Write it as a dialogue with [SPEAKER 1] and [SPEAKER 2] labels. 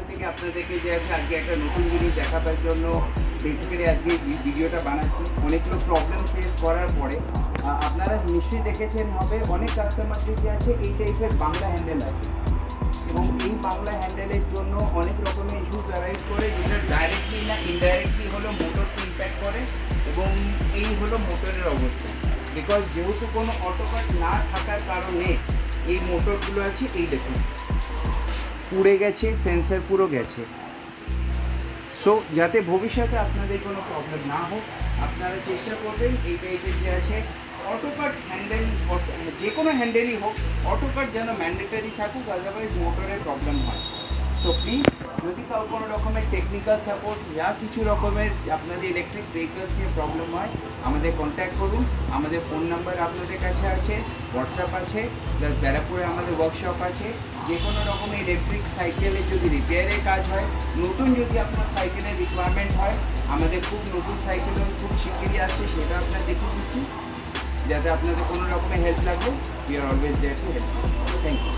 [SPEAKER 1] এখান থেকে আপনাদেরকে যে আছে আজকে একটা নতুন জিনিস দেখাবার জন্য বেসিক্যালি আজকে ভিডিওটা বানাচ্ছি। অনেকগুলো প্রবলেম ফেস করার পরে আপনারা নিশ্চয়ই দেখেছেন হবে অনেক কাস্টমারদের যে আছে এই টাইপের বাংলা হ্যান্ডেল আছে, এবং এই বাংলা হ্যান্ডেলের জন্য অনেক রকমের ইস্যুস অ্যারাইজ করে, যেটা ডাইরেক্টলি না ইনডাইরেক্টলি হলো মোটরকে ইম্প্যাক্ট করে। এবং এই হলো মোটরের অবস্থা, বিকজ যেহেতু কোনো অটোকাট না থাকার কারণে এই মোটরগুলো আছে এই দেখুন পুড়ে গেছে, সেন্সার পুরো গেছে। সো যাতে ভবিষ্যতে আপনাদের কোনো প্রবলেম না হোক আপনারা চেষ্টা করবেন এই টাইপের যে আছে অটোকাট হ্যান্ডেল, যে কোনো হ্যান্ডেলই হোক অটোকাট যেন ম্যান্ডেটারি থাকুক, আদারওয়াইজ মোটরের প্রবলেম হয়। সো প্লিজ যদি কাউ কোনো রকমের টেকনিক্যাল সাপোর্ট যা কিছু রকমের আপনাদের ইলেকট্রিক ভেহিকলস নিয়ে প্রবলেম হয় আমাদের কন্ট্যাক্ট করুন। আমাদের ফোন নাম্বার আপনাদের কাছে আছে, হোয়াটসঅ্যাপ আছে, প্লাস ব্যারাকপুরে আমাদের ওয়ার্কশপ আছে। যে কোনো রকমের ইলেকট্রিক সাইকেলের যদি রিপেয়ারের কাজ হয়, নতুন যদি আপনার সাইকেলের রিকোয়ারমেন্ট হয়, আমাদের খুব নতুন সাইকেলও খুব শিগগিরই আসছে, সেটা আপনার দেখিয়ে দিচ্ছি। যাতে আপনাদের কোনো রকমের হেল্প লাগবে, we are always there to help. Thank you.